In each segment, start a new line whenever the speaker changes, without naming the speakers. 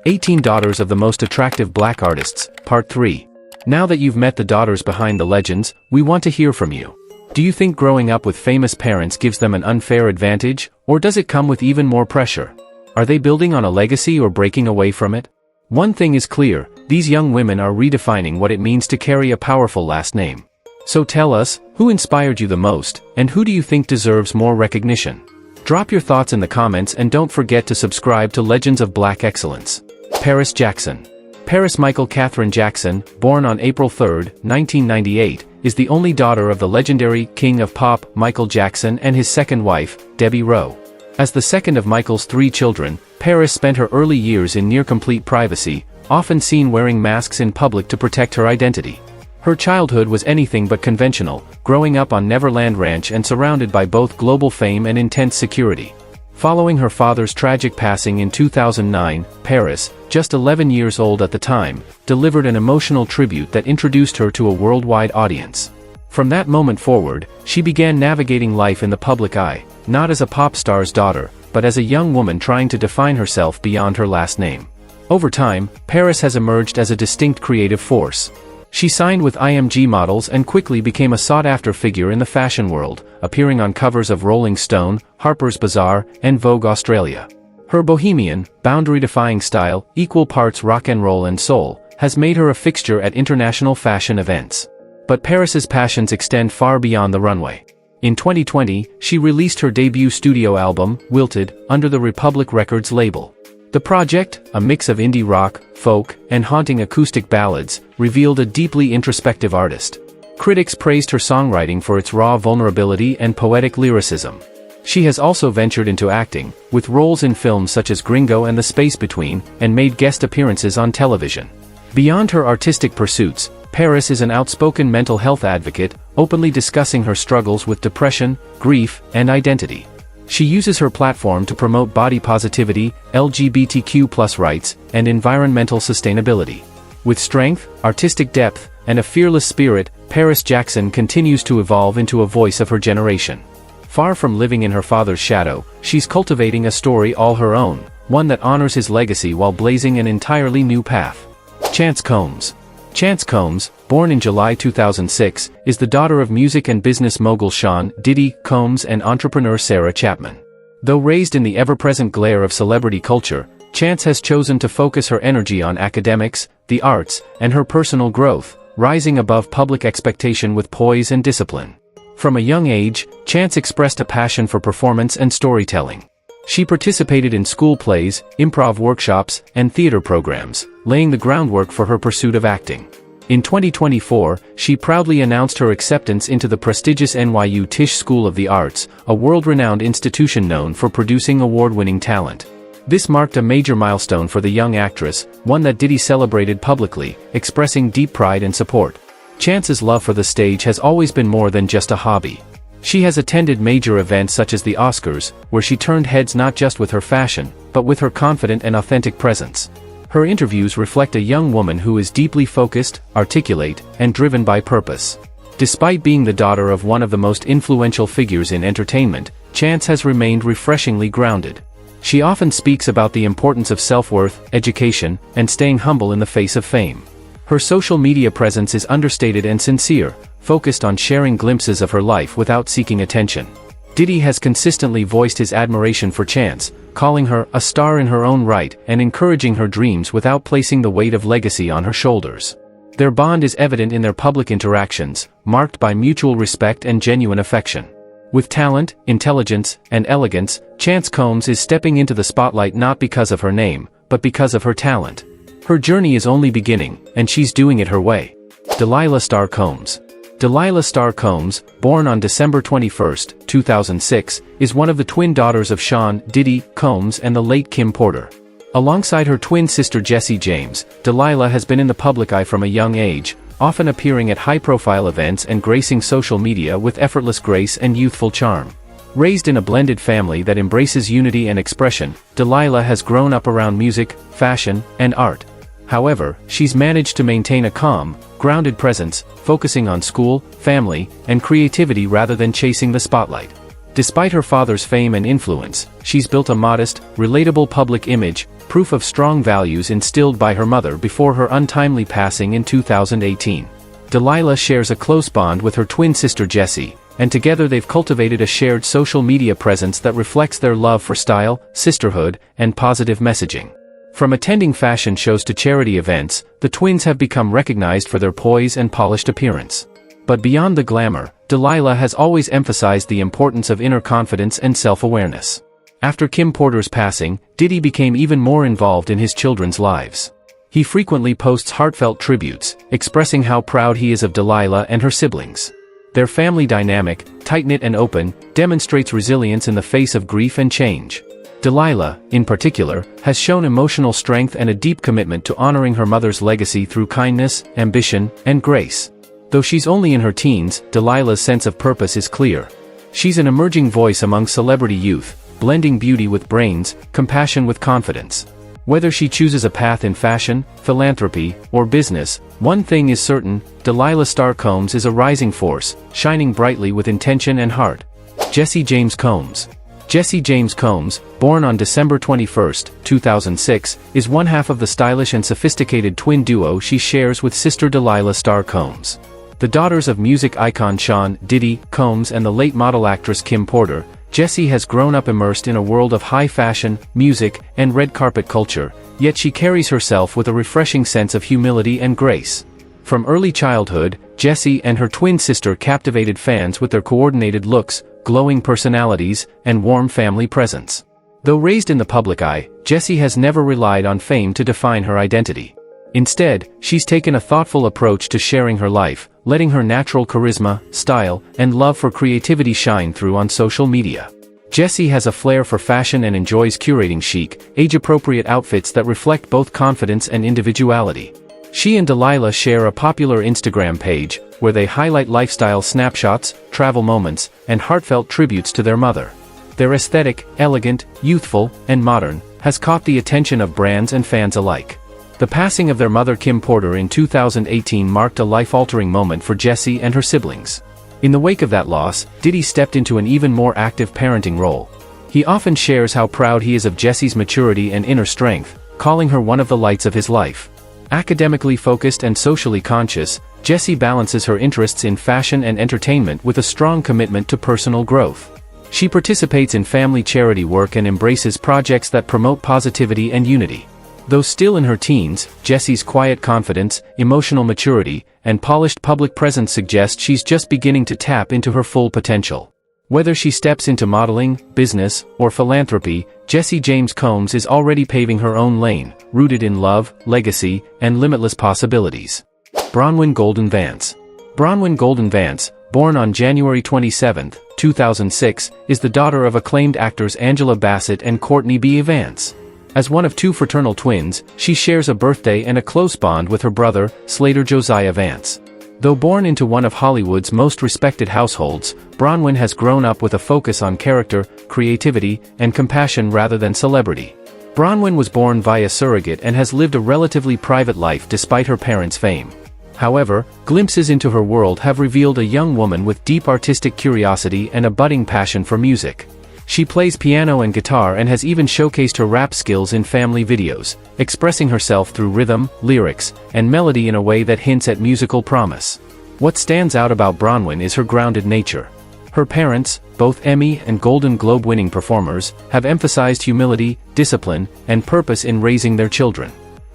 18 Daughters of the Most Attractive Black Artists, Part 3. Now that you've met the daughters behind the legends, we want to hear from you. Do you think growing up with famous parents gives them an unfair advantage, or does it come with even more pressure? Are they building on a legacy or breaking away from it? One thing is clear, these young women are redefining what it means to carry a powerful last name. So tell us, who inspired you the most, and who do you think deserves more recognition? Drop your thoughts in the comments and don't forget to subscribe to Legends of Black Excellence. Paris Jackson. Paris Michael Catherine Jackson, born on April 3, 1998, is the only daughter of the legendary King of Pop, Michael Jackson, and his second wife, Debbie Rowe. As the second of Michael's 3 children, Paris spent her early years in near-complete privacy, often seen wearing masks in public to protect her identity. Her childhood was anything but conventional, growing up on Neverland Ranch and surrounded by both global fame and intense security. Following her father's tragic passing in 2009, Paris, just 11 years old at the time, delivered an emotional tribute that introduced her to a worldwide audience. From that moment forward, she began navigating life in the public eye, not as a pop star's daughter, but as a young woman trying to define herself beyond her last name. Over time, Paris has emerged as a distinct creative force. She signed with IMG Models and quickly became a sought-after figure in the fashion world, appearing on covers of Rolling Stone, Harper's Bazaar, and Vogue Australia. Her bohemian, boundary-defying style, equal parts rock and roll and soul, has made her a fixture at international fashion events. But Paris's passions extend far beyond the runway. In 2020, she released her debut studio album, Wilted, under the Republic Records label. The project, a mix of indie rock, folk, and haunting acoustic ballads, revealed a deeply introspective artist. Critics praised her songwriting for its raw vulnerability and poetic lyricism. She has also ventured into acting, with roles in films such as Gringo and The Space Between, and made guest appearances on television. Beyond her artistic pursuits, Paris is an outspoken mental health advocate, openly discussing her struggles with depression, grief, and identity. She uses her platform to promote body positivity, LGBTQ+ rights, and environmental sustainability. With strength, artistic depth, and a fearless spirit, Paris Jackson continues to evolve into a voice of her generation. Far from living in her father's shadow, she's cultivating a story all her own, one that honors his legacy while blazing an entirely new path. Chance Combs. Chance Combs, born in July 2006, is the daughter of music and business mogul Sean Diddy Combs and entrepreneur Sarah Chapman. Though raised in the ever-present glare of celebrity culture, Chance has chosen to focus her energy on academics, the arts, and her personal growth, rising above public expectation with poise and discipline. From a young age, Chance expressed a passion for performance and storytelling. She participated in school plays, improv workshops, and theater programs, laying the groundwork for her pursuit of acting. In 2024, she proudly announced her acceptance into the prestigious NYU Tisch School of the Arts, a world-renowned institution known for producing award-winning talent. This marked a major milestone for the young actress, one that Diddy celebrated publicly, expressing deep pride and support. Chance's love for the stage has always been more than just a hobby. She has attended major events such as the Oscars, where she turned heads not just with her fashion, but with her confident and authentic presence. Her interviews reflect a young woman who is deeply focused, articulate, and driven by purpose. Despite being the daughter of one of the most influential figures in entertainment, Chance has remained refreshingly grounded. She often speaks about the importance of self-worth, education, and staying humble in the face of fame. Her social media presence is understated and sincere, focused on sharing glimpses of her life without seeking attention. Diddy has consistently voiced his admiration for Chance, calling her a star in her own right and encouraging her dreams without placing the weight of legacy on her shoulders. Their bond is evident in their public interactions, marked by mutual respect and genuine affection. With talent, intelligence, and elegance, Chance Combs is stepping into the spotlight not because of her name, but because of her talent. Her journey is only beginning, and she's doing it her way. Delilah Starr Combs. Delilah Starr Combs, born on December 21, 2006, is one of the twin daughters of Sean Diddy Combs and the late Kim Porter. Alongside her twin sister Jessie James, Delilah has been in the public eye from a young age, often appearing at high-profile events and gracing social media with effortless grace and youthful charm. Raised in a blended family that embraces unity and expression, Delilah has grown up around music, fashion, and art. However, she's managed to maintain a calm, grounded presence, focusing on school, family, and creativity rather than chasing the spotlight. Despite her father's fame and influence, she's built a modest, relatable public image, proof of strong values instilled by her mother before her untimely passing in 2018. Delilah shares a close bond with her twin sister Jessie, and together they've cultivated a shared social media presence that reflects their love for style, sisterhood, and positive messaging. From attending fashion shows to charity events, the twins have become recognized for their poise and polished appearance. But beyond the glamour, Delilah has always emphasized the importance of inner confidence and self-awareness. After Kim Porter's passing, Diddy became even more involved in his children's lives. He frequently posts heartfelt tributes, expressing how proud he is of Delilah and her siblings. Their family dynamic, tight-knit and open, demonstrates resilience in the face of grief and change. Delilah, in particular, has shown emotional strength and a deep commitment to honoring her mother's legacy through kindness, ambition, and grace. Though she's only in her teens, Delilah's sense of purpose is clear. She's an emerging voice among celebrity youth, blending beauty with brains, compassion with confidence. Whether she chooses a path in fashion, philanthropy, or business, one thing is certain: Delilah Star Combs is a rising force, shining brightly with intention and heart. Jesse James Combs. Jesse James Combs, born on December 21, 2006, is one half of the stylish and sophisticated twin duo she shares with sister Delilah Star Combs. The daughters of music icon Sean Diddy Combs and the late model actress Kim Porter, Jessie has grown up immersed in a world of high fashion, music, and red carpet culture, yet she carries herself with a refreshing sense of humility and grace. From early childhood, Jessie and her twin sister captivated fans with their coordinated looks, glowing personalities, and warm family presence. Though raised in the public eye, Jessie has never relied on fame to define her identity. Instead, she's taken a thoughtful approach to sharing her life, letting her natural charisma, style, and love for creativity shine through on social media. Jessie has a flair for fashion and enjoys curating chic, age-appropriate outfits that reflect both confidence and individuality. She and Delilah share a popular Instagram page, where they highlight lifestyle snapshots, travel moments, and heartfelt tributes to their mother. Their aesthetic, elegant, youthful, and modern, has caught the attention of brands and fans alike. The passing of their mother Kim Porter in 2018 marked a life-altering moment for Jessie and her siblings. In the wake of that loss, Diddy stepped into an even more active parenting role. He often shares how proud he is of Jessie's maturity and inner strength, calling her one of the lights of his life. Academically focused and socially conscious, Jessie balances her interests in fashion and entertainment with a strong commitment to personal growth. She participates in family charity work and embraces projects that promote positivity and unity. Though still in her teens, Jessie's quiet confidence, emotional maturity, and polished public presence suggest she's just beginning to tap into her full potential. Whether she steps into modeling, business, or philanthropy, Jessie James Combs is already paving her own lane, rooted in love, legacy, and limitless possibilities. Bronwyn Golden Vance. Bronwyn Golden Vance, born on January 27, 2006, is the daughter of acclaimed actors Angela Bassett and Courtney B. Vance. As one of two fraternal twins, she shares a birthday and a close bond with her brother, Slater Josiah Vance. Though born into one of Hollywood's most respected households, Bronwyn has grown up with a focus on character, creativity, and compassion rather than celebrity. Bronwyn was born via surrogate and has lived a relatively private life despite her parents' fame. However, glimpses into her world have revealed a young woman with deep artistic curiosity and a budding passion for music. She plays piano and guitar and has even showcased her rap skills in family videos, expressing herself through rhythm, lyrics, and melody in a way that hints at musical promise. What stands out about Bronwyn is her grounded nature. Her parents, both Emmy and Golden Globe-winning performers, have emphasized humility, discipline, and purpose in raising their children.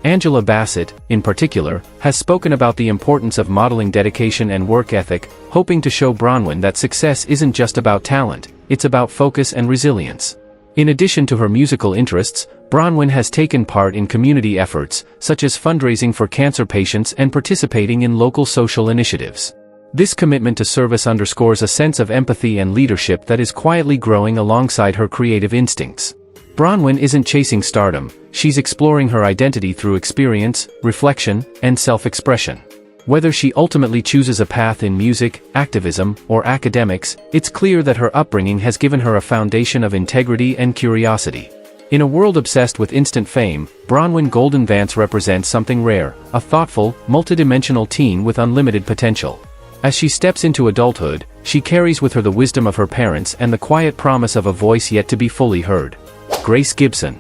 Angela Bassett, in particular, has spoken about the importance of modeling dedication and work ethic, hoping to show Bronwyn that success isn't just about talent, it's about focus and resilience. In addition to her musical interests, Bronwyn has taken part in community efforts, such as fundraising for cancer patients and participating in local social initiatives. This commitment to service underscores a sense of empathy and leadership that is quietly growing alongside her creative instincts. Bronwyn isn't chasing stardom, she's exploring her identity through experience, reflection, and self-expression. Whether she ultimately chooses a path in music, activism, or academics, it's clear that her upbringing has given her a foundation of integrity and curiosity. In a world obsessed with instant fame, Bronwyn Golden Vance represents something rare, a thoughtful, multidimensional teen with unlimited potential. As she steps into adulthood, she carries with her the wisdom of her parents and the quiet promise of a voice yet to be fully heard. Grace Gibson.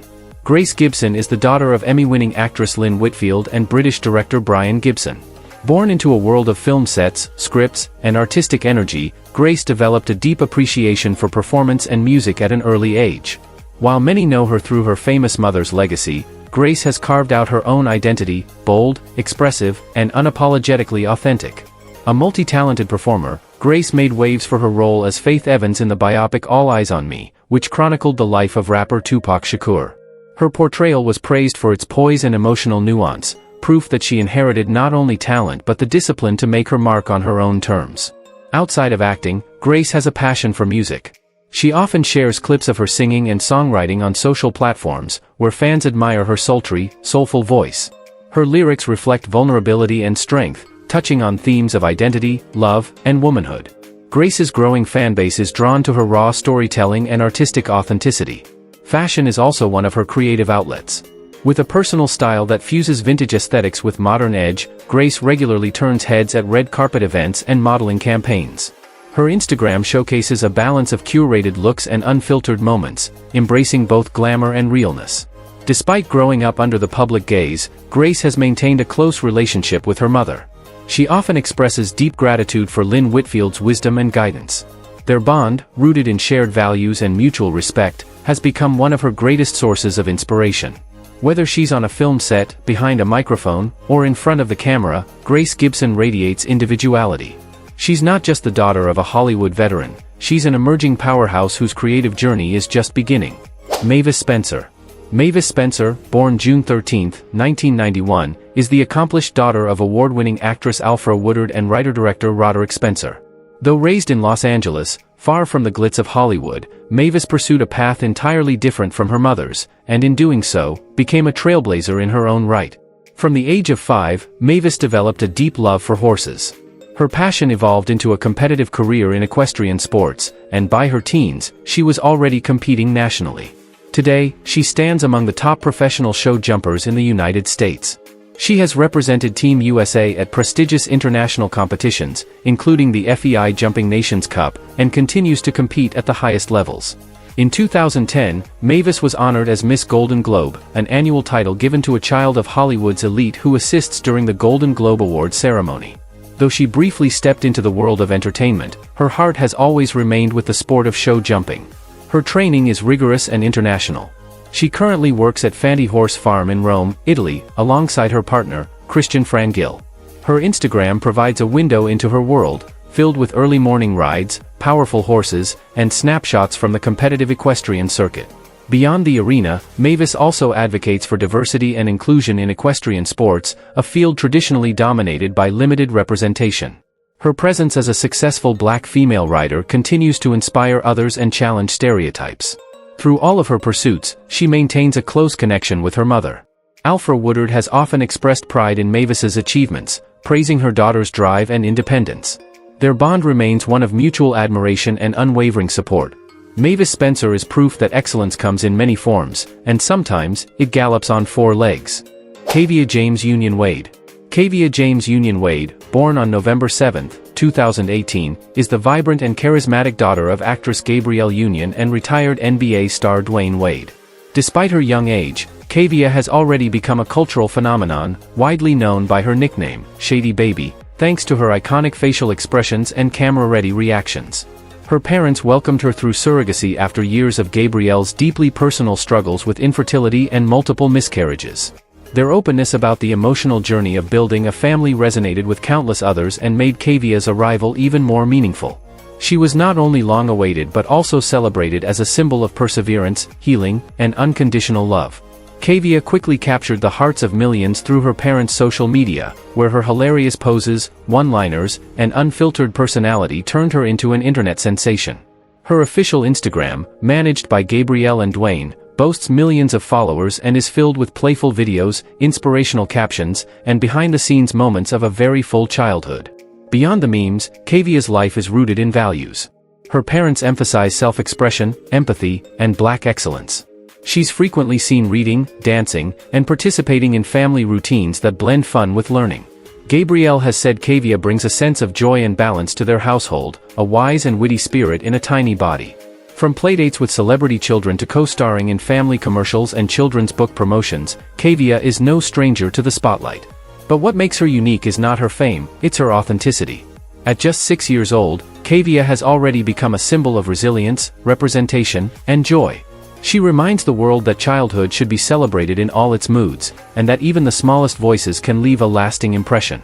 Grace Gibson is the daughter of Emmy-winning actress Lynn Whitfield and British director Brian Gibson. Born into a world of film sets, scripts, and artistic energy, Grace developed a deep appreciation for performance and music at an early age. While many know her through her famous mother's legacy, Grace has carved out her own identity, bold, expressive, and unapologetically authentic. A multi-talented performer, Grace made waves for her role as Faith Evans in the biopic All Eyes on Me, which chronicled the life of rapper Tupac Shakur. Her portrayal was praised for its poise and emotional nuance, proof that she inherited not only talent but the discipline to make her mark on her own terms. Outside of acting, Grace has a passion for music. She often shares clips of her singing and songwriting on social platforms, where fans admire her sultry, soulful voice. Her lyrics reflect vulnerability and strength, touching on themes of identity, love, and womanhood. Grace's growing fanbase is drawn to her raw storytelling and artistic authenticity. Fashion is also one of her creative outlets. With a personal style that fuses vintage aesthetics with modern edge, Grace regularly turns heads at red carpet events and modeling campaigns. Her Instagram showcases a balance of curated looks and unfiltered moments, embracing both glamour and realness. Despite growing up under the public gaze, Grace has maintained a close relationship with her mother. She often expresses deep gratitude for Lynn Whitfield's wisdom and guidance. Their bond, rooted in shared values and mutual respect, has become one of her greatest sources of inspiration. Whether she's on a film set, behind a microphone, or in front of the camera, Grace Gibson radiates individuality. She's not just the daughter of a Hollywood veteran, she's an emerging powerhouse whose creative journey is just beginning. Mavis Spencer. Mavis Spencer, born June 13, 1991, is the accomplished daughter of award-winning actress Alfre Woodard and writer-director Roderick Spencer. Though raised in Los Angeles, far from the glitz of Hollywood, Mavis pursued a path entirely different from her mother's, and in doing so, became a trailblazer in her own right. From the age of 5, Mavis developed a deep love for horses. Her passion evolved into a competitive career in equestrian sports, and by her teens, she was already competing nationally. Today, she stands among the top professional show jumpers in the United States. She has represented Team USA at prestigious international competitions, including the FEI Jumping Nations Cup, and continues to compete at the highest levels. In 2010, Mavis was honored as Miss Golden Globe, an annual title given to a child of Hollywood's elite who assists during the Golden Globe Award ceremony. Though she briefly stepped into the world of entertainment, her heart has always remained with the sport of show jumping. Her training is rigorous and international. She currently works at Fanti Horse Farm in Rome, Italy, alongside her partner, Christian Frangil. Her Instagram provides a window into her world, filled with early morning rides, powerful horses, and snapshots from the competitive equestrian circuit. Beyond the arena, Mavis also advocates for diversity and inclusion in equestrian sports, a field traditionally dominated by limited representation. Her presence as a successful black female rider continues to inspire others and challenge stereotypes. Through all of her pursuits, she maintains a close connection with her mother. Alfre Woodard has often expressed pride in Mavis's achievements, praising her daughter's drive and independence. Their bond remains one of mutual admiration and unwavering support. Mavis Spencer is proof that excellence comes in many forms, and sometimes, it gallops on 4 legs. Kavia James Union Wade. Kavia James Union Wade, born on November 7, 2018, is the vibrant and charismatic daughter of actress Gabrielle Union and retired NBA star Dwayne Wade. Despite her young age, Kavia has already become a cultural phenomenon, widely known by her nickname, Shady Baby, thanks to her iconic facial expressions and camera-ready reactions. Her parents welcomed her through surrogacy after years of Gabrielle's deeply personal struggles with infertility and multiple miscarriages. Their openness about the emotional journey of building a family resonated with countless others and made Kavia's arrival even more meaningful. She was not only long awaited but also celebrated as a symbol of perseverance, healing, and unconditional love. Kavia quickly captured the hearts of millions through her parents' social media, where her hilarious poses, one-liners, and unfiltered personality turned her into an internet sensation. Her official Instagram, managed by Gabrielle and Dwayne, boasts millions of followers and is filled with playful videos, inspirational captions, and behind-the-scenes moments of a very full childhood. Beyond the memes, Kavia's life is rooted in values. Her parents emphasize self-expression, empathy, and black excellence. She's frequently seen reading, dancing, and participating in family routines that blend fun with learning. Gabrielle has said Kavia brings a sense of joy and balance to their household, a wise and witty spirit in a tiny body. From playdates with celebrity children to co-starring in family commercials and children's book promotions, Kavya is no stranger to the spotlight. But what makes her unique is not her fame, it's her authenticity. At just 6 years old, Kavya has already become a symbol of resilience, representation, and joy. She reminds the world that childhood should be celebrated in all its moods, and that even the smallest voices can leave a lasting impression.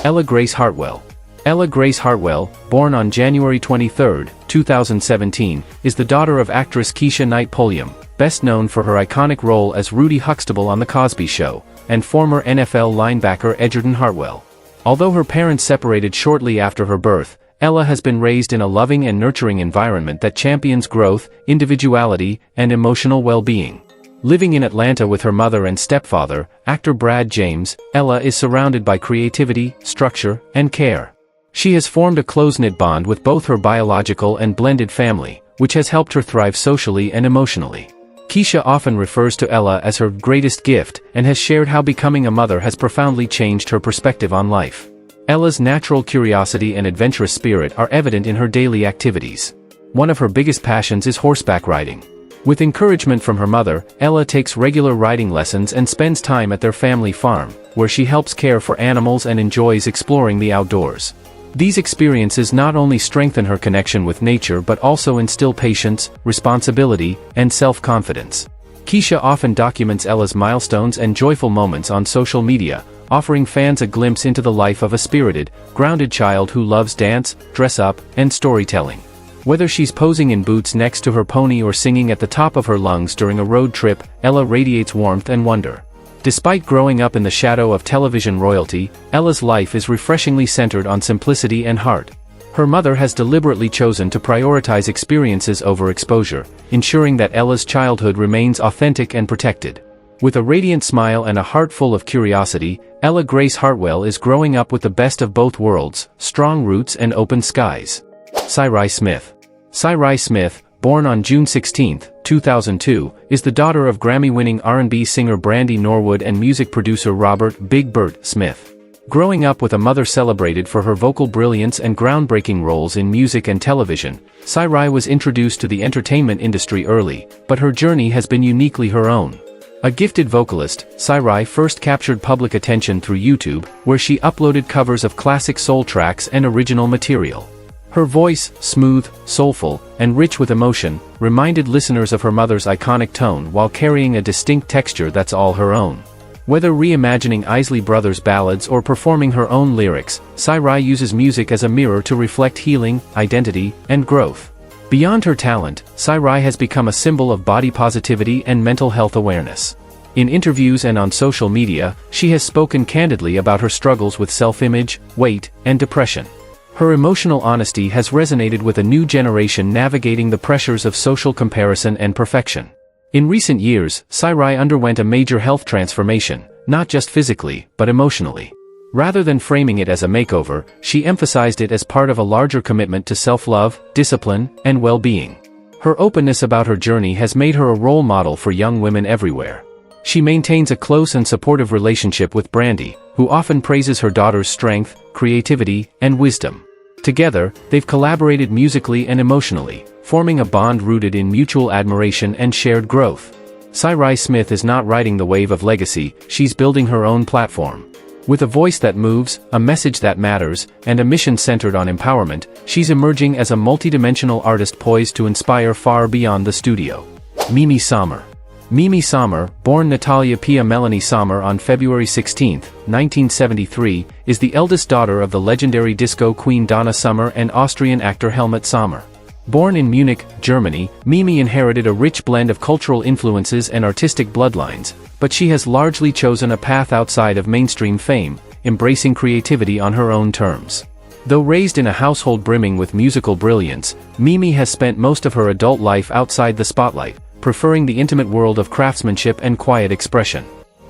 Ella Grace Hartwell. Ella Grace Hartwell, born on January 23, 2017, is the daughter of actress Keisha Knight Pulliam, best known for her iconic role as Rudy Huxtable on The Cosby Show, and former NFL linebacker Edgerton Hartwell. Although her parents separated shortly after her birth, Ella has been raised in a loving and nurturing environment that champions growth, individuality, and emotional well-being. Living in Atlanta with her mother and stepfather, actor Brad James, Ella is surrounded by creativity, structure, and care. She has formed a close-knit bond with both her biological and blended family, which has helped her thrive socially and emotionally. Keisha often refers to Ella as her greatest gift and has shared how becoming a mother has profoundly changed her perspective on life. Ella's natural curiosity and adventurous spirit are evident in her daily activities. One of her biggest passions is horseback riding. With encouragement from her mother, Ella takes regular riding lessons and spends time at their family farm, where she helps care for animals and enjoys exploring the outdoors. These experiences not only strengthen her connection with nature but also instill patience, responsibility, and self-confidence. Keisha often documents Ella's milestones and joyful moments on social media, offering fans a glimpse into the life of a spirited, grounded child who loves dance, dress up, and storytelling. Whether she's posing in boots next to her pony or singing at the top of her lungs during a road trip, Ella radiates warmth and wonder. Despite growing up in the shadow of television royalty, Ella's life is refreshingly centered on simplicity and heart. Her mother has deliberately chosen to prioritize experiences over exposure, ensuring that Ella's childhood remains authentic and protected. With a radiant smile and a heart full of curiosity, Ella Grace Hartwell is growing up with the best of both worlds, strong roots and open skies. Sarai Smith. Sarai Smith, born on June 16, 2002, is the daughter of Grammy-winning R&B singer Brandy Norwood and music producer Robert "Big Bert" Smith. Growing up with a mother celebrated for her vocal brilliance and groundbreaking roles in music and television, Sarai was introduced to the entertainment industry early, but her journey has been uniquely her own. A gifted vocalist, Sarai first captured public attention through YouTube, where she uploaded covers of classic soul tracks and original material. Her voice, smooth, soulful, and rich with emotion, reminded listeners of her mother's iconic tone while carrying a distinct texture that's all her own. Whether reimagining Isley Brothers ballads or performing her own lyrics, Sarai uses music as a mirror to reflect healing, identity, and growth. Beyond her talent, Sarai has become a symbol of body positivity and mental health awareness. In interviews and on social media, she has spoken candidly about her struggles with self-image, weight, and depression. Her emotional honesty has resonated with a new generation navigating the pressures of social comparison and perfection. In recent years, Sarai underwent a major health transformation, not just physically, but emotionally. Rather than framing it as a makeover, she emphasized it as part of a larger commitment to self-love, discipline, and well-being. Her openness about her journey has made her a role model for young women everywhere. She maintains a close and supportive relationship with Brandy, who often praises her daughter's strength, creativity, and wisdom. Together, they've collaborated musically and emotionally, forming a bond rooted in mutual admiration and shared growth. Sarai Smith is not riding the wave of legacy, she's building her own platform. With a voice that moves, a message that matters, and a mission centered on empowerment, she's emerging as a multidimensional artist poised to inspire far beyond the studio. Mimi Sommer. Mimi Sommer, born Natalia Pia Melanie Sommer on February 16, 1973, is the eldest daughter of the legendary disco queen Donna Summer and Austrian actor Helmut Sommer. Born in Munich, Germany, Mimi inherited a rich blend of cultural influences and artistic bloodlines, but she has largely chosen a path outside of mainstream fame, embracing creativity on her own terms. Though raised in a household brimming with musical brilliance, Mimi has spent most of her adult life outside the spotlight, preferring the intimate world of craftsmanship and quiet expression.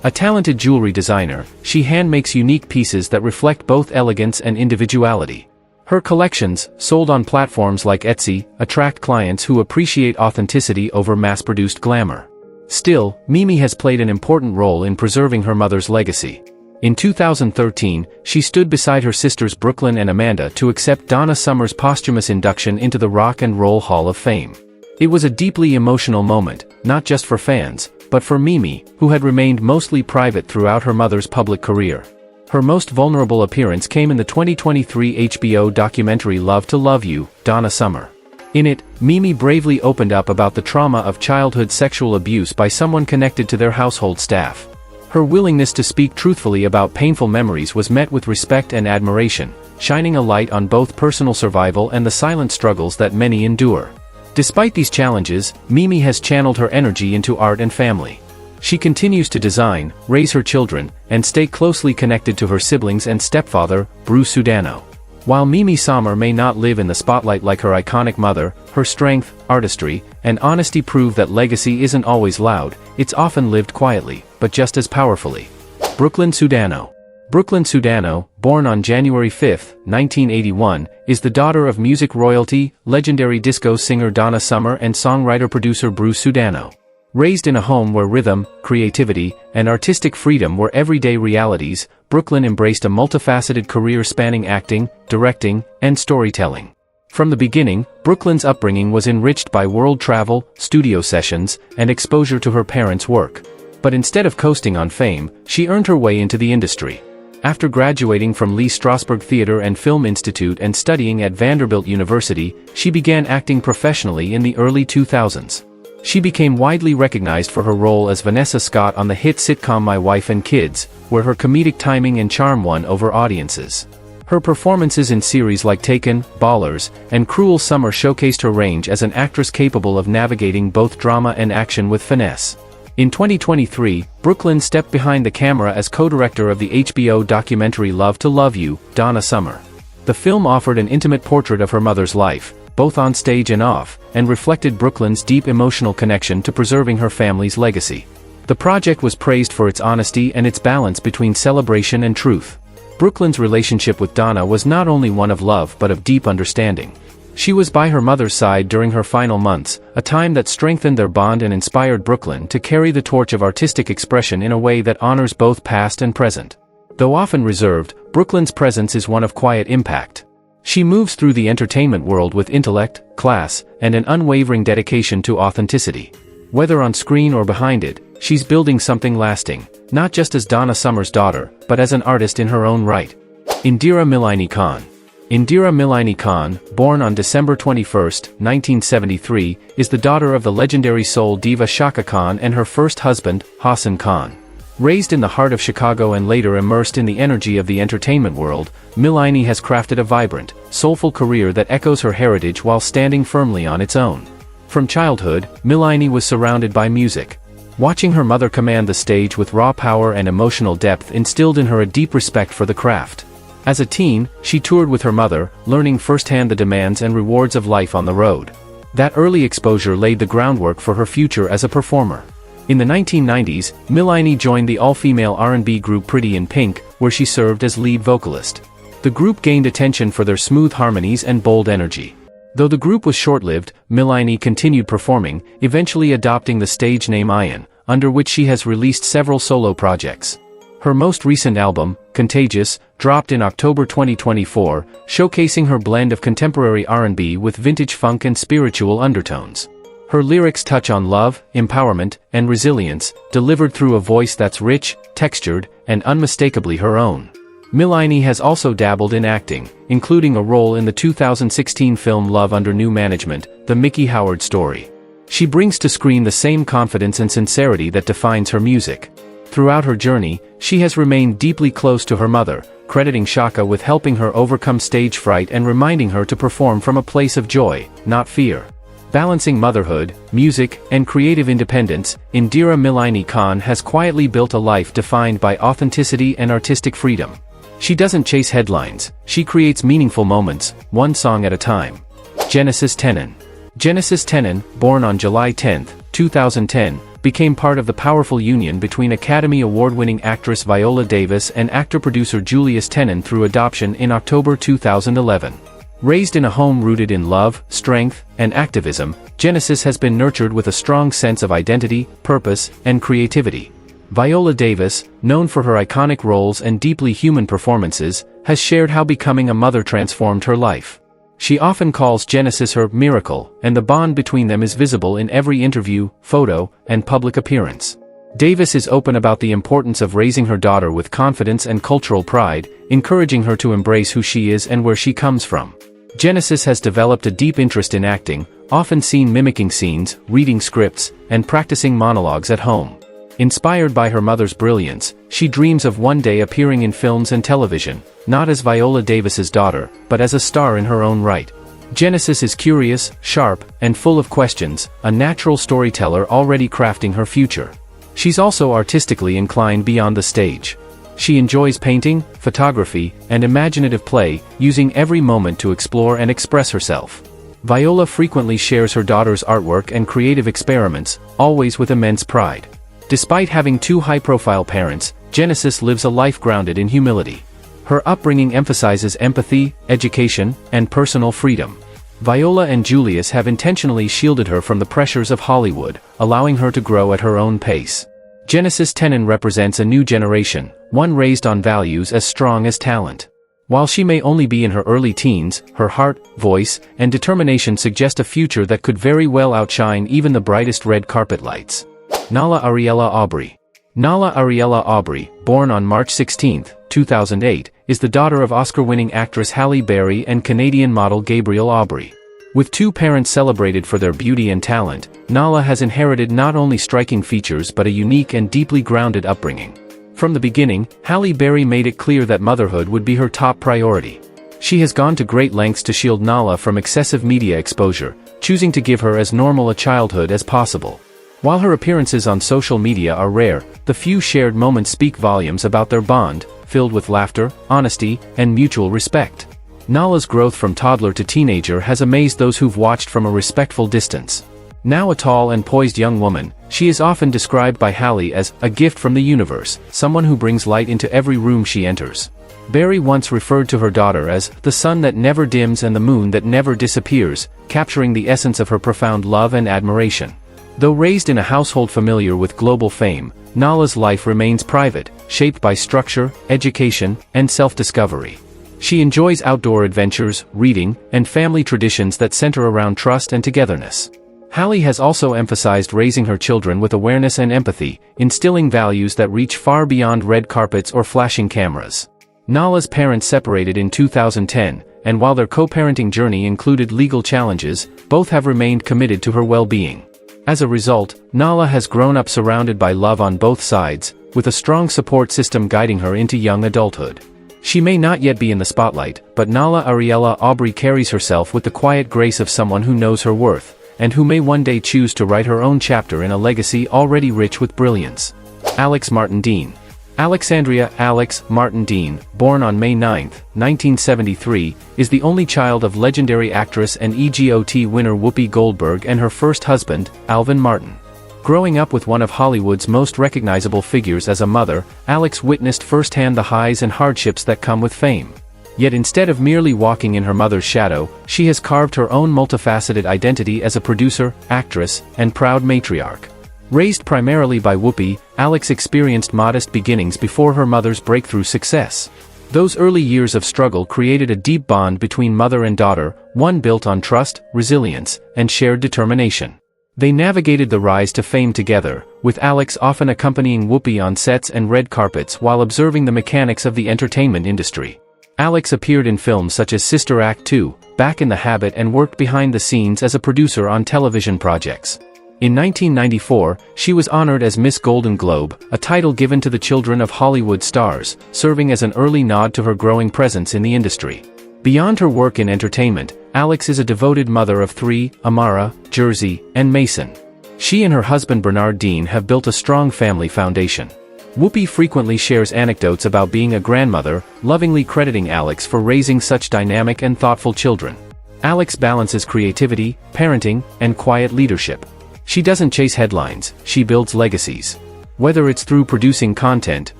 A talented jewelry designer, she hand-makes unique pieces that reflect both elegance and individuality. Her collections, sold on platforms like Etsy, attract clients who appreciate authenticity over mass-produced glamour. Still, Mimi has played an important role in preserving her mother's legacy. In 2013, she stood beside her sisters Brooklyn and Amanda to accept Donna Summer's posthumous induction into the Rock and Roll Hall of Fame. It was a deeply emotional moment, not just for fans, but for Mimi, who had remained mostly private throughout her mother's public career. Her most vulnerable appearance came in the 2023 HBO documentary Love to Love You, Donna Summer. In it, Mimi bravely opened up about the trauma of childhood sexual abuse by someone connected to their household staff. Her willingness to speak truthfully about painful memories was met with respect and admiration, shining a light on both personal survival and the silent struggles that many endure. Despite these challenges, Mimi has channeled her energy into art and family. She continues to design, raise her children, and stay closely connected to her siblings and stepfather, Bruce Sudano. While Mimi Sommer may not live in the spotlight like her iconic mother, her strength, artistry, and honesty prove that legacy isn't always loud, it's often lived quietly, but just as powerfully. Brooklyn Sudano. Brooklyn Sudano, born on January 5, 1981, is the daughter of music royalty, legendary disco singer Donna Summer and songwriter-producer Bruce Sudano. Raised in a home where rhythm, creativity, and artistic freedom were everyday realities, Brooklyn embraced a multifaceted career spanning acting, directing, and storytelling. From the beginning, Brooklyn's upbringing was enriched by world travel, studio sessions, and exposure to her parents' work. But instead of coasting on fame, she earned her way into the industry. After graduating from Lee Strasberg Theatre and Film Institute and studying at Vanderbilt University, she began acting professionally in the early 2000s. She became widely recognized for her role as Vanessa Scott on the hit sitcom My Wife and Kids, where her comedic timing and charm won over audiences. Her performances in series like Taken, Ballers, and Cruel Summer showcased her range as an actress capable of navigating both drama and action with finesse. In 2023, Brooklyn stepped behind the camera as co-director of the HBO documentary Love to Love You, Donna Summer. The film offered an intimate portrait of her mother's life, both on stage and off, and reflected Brooklyn's deep emotional connection to preserving her family's legacy. The project was praised for its honesty and its balance between celebration and truth. Brooklyn's relationship with Donna was not only one of love but of deep understanding. She was by her mother's side during her final months, a time that strengthened their bond and inspired Brooklyn to carry the torch of artistic expression in a way that honors both past and present. Though often reserved, Brooklyn's presence is one of quiet impact. She moves through the entertainment world with intellect, class, and an unwavering dedication to authenticity. Whether on screen or behind it, she's building something lasting, not just as Donna Summer's daughter, but as an artist in her own right. Indira Milaini Khan. Indira Milaini Khan, born on December 21, 1973, is the daughter of the legendary soul diva Chaka Khan and her first husband, Hassan Khan. Raised in the heart of Chicago and later immersed in the energy of the entertainment world, Milaini has crafted a vibrant, soulful career that echoes her heritage while standing firmly on its own. From childhood, Milaini was surrounded by music. Watching her mother command the stage with raw power and emotional depth instilled in her a deep respect for the craft. As a teen, she toured with her mother, learning firsthand the demands and rewards of life on the road. That early exposure laid the groundwork for her future as a performer. In the 1990s, Milaini joined the all-female R&B group Pretty in Pink, where she served as lead vocalist. The group gained attention for their smooth harmonies and bold energy. Though the group was short-lived, Milaini continued performing, eventually adopting the stage name Ayan, under which she has released several solo projects. Her most recent album, Contagious, dropped in October 2024, showcasing her blend of contemporary R&B with vintage funk and spiritual undertones. Her lyrics touch on love, empowerment, and resilience, delivered through a voice that's rich, textured, and unmistakably her own. Milaini has also dabbled in acting, including a role in the 2016 film Love Under New Management, The Mickey Howard Story. She brings to screen the same confidence and sincerity that defines her music. Throughout her journey, she has remained deeply close to her mother, crediting Chaka with helping her overcome stage fright and reminding her to perform from a place of joy, not fear. Balancing motherhood, music, and creative independence, Indira Milaini Khan has quietly built a life defined by authenticity and artistic freedom. She doesn't chase headlines, she creates meaningful moments, one song at a time. Genesis Tenon. Genesis Tenon, born on July 10, 2010, became part of the powerful union between Academy Award-winning actress Viola Davis and actor-producer Julius Tenon through adoption in October 2011. Raised in a home rooted in love, strength, and activism, Genesis has been nurtured with a strong sense of identity, purpose, and creativity. Viola Davis, known for her iconic roles and deeply human performances, has shared how becoming a mother transformed her life. She often calls Genesis her miracle, and the bond between them is visible in every interview, photo, and public appearance. Davis is open about the importance of raising her daughter with confidence and cultural pride, encouraging her to embrace who she is and where she comes from. Genesis has developed a deep interest in acting, often seen mimicking scenes, reading scripts, and practicing monologues at home. Inspired by her mother's brilliance, she dreams of one day appearing in films and television, not as Viola Davis's daughter, but as a star in her own right. Genesis is curious, sharp, and full of questions, a natural storyteller already crafting her future. She's also artistically inclined beyond the stage. She enjoys painting, photography, and imaginative play, using every moment to explore and express herself. Viola frequently shares her daughter's artwork and creative experiments, always with immense pride. Despite having two high-profile parents, Genesis lives a life grounded in humility. Her upbringing emphasizes empathy, education, and personal freedom. Viola and Julius have intentionally shielded her from the pressures of Hollywood, allowing her to grow at her own pace. Genesis Tenon represents a new generation, one raised on values as strong as talent. While she may only be in her early teens, her heart, voice, and determination suggest a future that could very well outshine even the brightest red carpet lights. Nala Ariella Aubrey. Nala Ariella Aubrey, born on March 16, 2008, is the daughter of Oscar-winning actress Halle Berry and Canadian model Gabrielle Aubrey. With two parents celebrated for their beauty and talent, Nala has inherited not only striking features but a unique and deeply grounded upbringing. From the beginning, Halle Berry made it clear that motherhood would be her top priority. She has gone to great lengths to shield Nala from excessive media exposure, choosing to give her as normal a childhood as possible. While her appearances on social media are rare, the few shared moments speak volumes about their bond, filled with laughter, honesty, and mutual respect. Nala's growth from toddler to teenager has amazed those who've watched from a respectful distance. Now a tall and poised young woman, she is often described by Halle as a gift from the universe, someone who brings light into every room she enters. Berry once referred to her daughter as the sun that never dims and the moon that never disappears, capturing the essence of her profound love and admiration. Though raised in a household familiar with global fame, Nala's life remains private, shaped by structure, education, and self-discovery. She enjoys outdoor adventures, reading, and family traditions that center around trust and togetherness. Halle has also emphasized raising her children with awareness and empathy, instilling values that reach far beyond red carpets or flashing cameras. Nala's parents separated in 2010, and while their co-parenting journey included legal challenges, both have remained committed to her well-being. As a result, Nala has grown up surrounded by love on both sides, with a strong support system guiding her into young adulthood. She may not yet be in the spotlight, but Nala Ariella Aubrey carries herself with the quiet grace of someone who knows her worth, and who may one day choose to write her own chapter in a legacy already rich with brilliance. Alex Martin Dean. Alexandria Alex Martin Dean, born on May 9, 1973, is the only child of legendary actress and EGOT winner Whoopi Goldberg and her first husband, Alvin Martin. Growing up with one of Hollywood's most recognizable figures as a mother, Alex witnessed firsthand the highs and hardships that come with fame. Yet instead of merely walking in her mother's shadow, she has carved her own multifaceted identity as a producer, actress, and proud matriarch. Raised primarily by Whoopi, Alex experienced modest beginnings before her mother's breakthrough success. Those early years of struggle created a deep bond between mother and daughter, one built on trust, resilience, and shared determination. They navigated the rise to fame together, with Alex often accompanying Whoopi on sets and red carpets while observing the mechanics of the entertainment industry. Alex appeared in films such as Sister Act 2, Back in the Habit, and worked behind the scenes as a producer on television projects. In 1994, she was honored as Miss Golden Globe, a title given to the children of Hollywood stars, serving as an early nod to her growing presence in the industry. Beyond her work in entertainment, Alex is a devoted mother of three: Amara, Jersey, and Mason. She and her husband Bernard Dean have built a strong family foundation. Whoopi frequently shares anecdotes about being a grandmother, lovingly crediting Alex for raising such dynamic and thoughtful children. Alex balances creativity, parenting, and quiet leadership. She doesn't chase headlines, she builds legacies. Whether it's through producing content,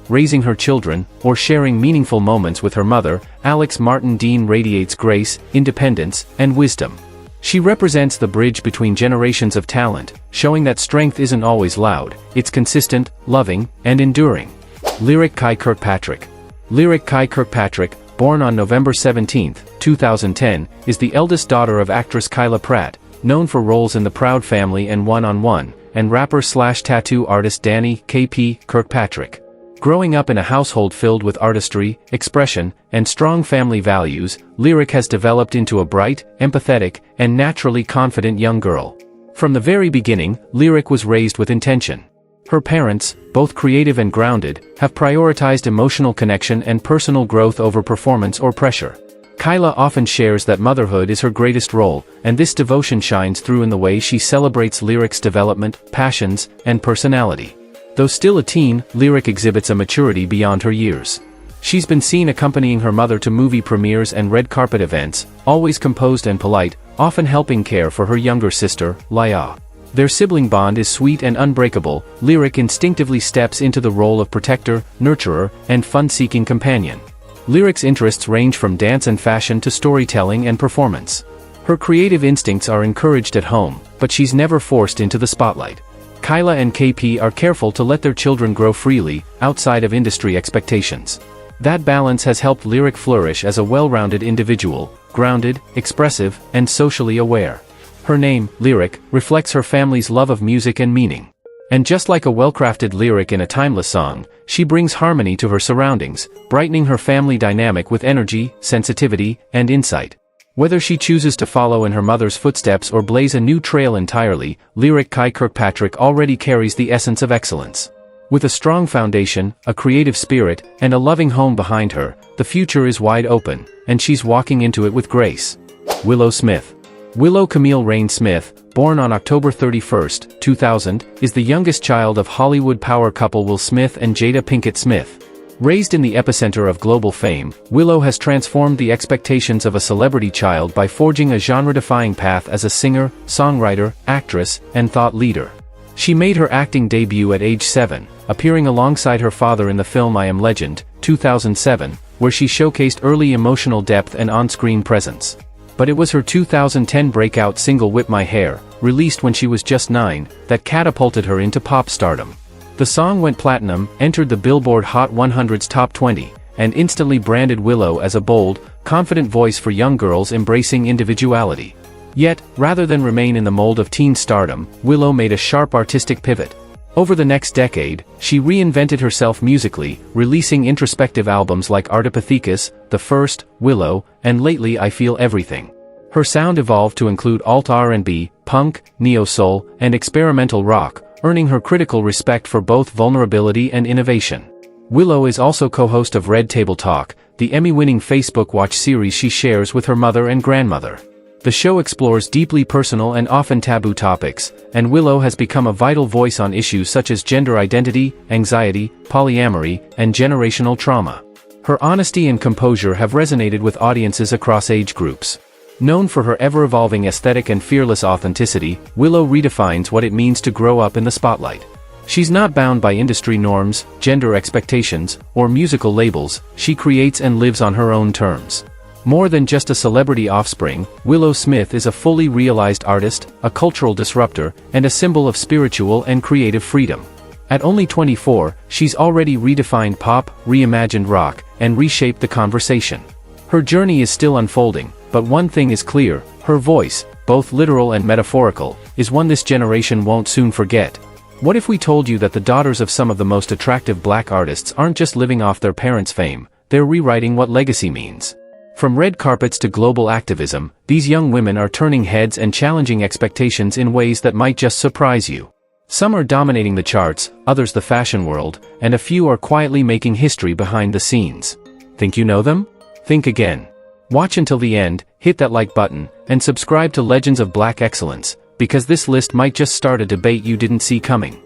raising her children, or sharing meaningful moments with her mother, Alex Martin Dean radiates grace, independence, and wisdom. She represents the bridge between generations of talent, showing that strength isn't always loud, it's consistent, loving, and enduring. Lyric Kai Kirkpatrick. Lyric Kai Kirkpatrick, born on November 17, 2010, is the eldest daughter of actress Kyla Pratt, known for roles in The Proud Family and One-on-One, and rapper/tattoo artist Danny K.P. Kirkpatrick. Growing up in a household filled with artistry, expression, and strong family values, Lyric has developed into a bright, empathetic, and naturally confident young girl. From the very beginning, Lyric was raised with intention. Her parents, both creative and grounded, have prioritized emotional connection and personal growth over performance or pressure. Kyla often shares that motherhood is her greatest role, and this devotion shines through in the way she celebrates Lyric's development, passions, and personality. Though still a teen, Lyric exhibits a maturity beyond her years. She's been seen accompanying her mother to movie premieres and red carpet events, always composed and polite, often helping care for her younger sister, Laya. Their sibling bond is sweet and unbreakable. Lyric instinctively steps into the role of protector, nurturer, and fun-seeking companion. Lyric's interests range from dance and fashion to storytelling and performance. Her creative instincts are encouraged at home, but she's never forced into the spotlight. Kyla and KP are careful to let their children grow freely, outside of industry expectations. That balance has helped Lyric flourish as a well-rounded individual, grounded, expressive, and socially aware. Her name, Lyric, reflects her family's love of music and meaning. And just like a well-crafted lyric in a timeless song, she brings harmony to her surroundings, brightening her family dynamic with energy, sensitivity, and insight. Whether she chooses to follow in her mother's footsteps or blaze a new trail entirely, Lyric Kirkpatrick already carries the essence of excellence. With a strong foundation, a creative spirit, and a loving home behind her, the future is wide open, and she's walking into it with grace. Willow Smith. Willow Camille Rain Smith, born on October 31, 2000, is the youngest child of Hollywood power couple Will Smith and Jada Pinkett Smith. Raised in the epicenter of global fame, Willow has transformed the expectations of a celebrity child by forging a genre-defying path as a singer, songwriter, actress, and thought leader. She made her acting debut at age 7, appearing alongside her father in the film I Am Legend, 2007, where she showcased early emotional depth and on-screen presence. But it was her 2010 breakout single Whip My Hair, released when she was just 9, that catapulted her into pop stardom. The song went platinum, entered the Billboard Hot 100's top 20, and instantly branded Willow as a bold, confident voice for young girls embracing individuality. Yet, rather than remain in the mold of teen stardom, Willow made a sharp artistic pivot. Over the next decade, she reinvented herself musically, releasing introspective albums like Artipithecus, The First, Willow, and lately I Feel Everything. Her sound evolved to include alt R&B, punk, neo-soul, and experimental rock, earning her critical respect for both vulnerability and innovation. Willow is also co-host of Red Table Talk, the Emmy-winning Facebook Watch series she shares with her mother and grandmother. The show explores deeply personal and often taboo topics, and Willow has become a vital voice on issues such as gender identity, anxiety, polyamory, and generational trauma. Her honesty and composure have resonated with audiences across age groups. Known for her ever-evolving aesthetic and fearless authenticity, Willow redefines what it means to grow up in the spotlight. She's not bound by industry norms, gender expectations, or musical labels. She creates and lives on her own terms. More than just a celebrity offspring, Willow Smith is a fully realized artist, a cultural disruptor, and a symbol of spiritual and creative freedom. At only 24, she's already redefined pop, reimagined rock, and reshaped the conversation. Her journey is still unfolding, but one thing is clear: her voice, both literal and metaphorical, is one this generation won't soon forget. What if we told you that the daughters of some of the most attractive black artists aren't just living off their parents' fame, they're rewriting what legacy means? From red carpets to global activism, these young women are turning heads and challenging expectations in ways that might just surprise you. Some are dominating the charts, others the fashion world, and a few are quietly making history behind the scenes. Think you know them? Think again. Watch until the end, hit that like button, and subscribe to Legends of Black Excellence, because this list might just start a debate you didn't see coming.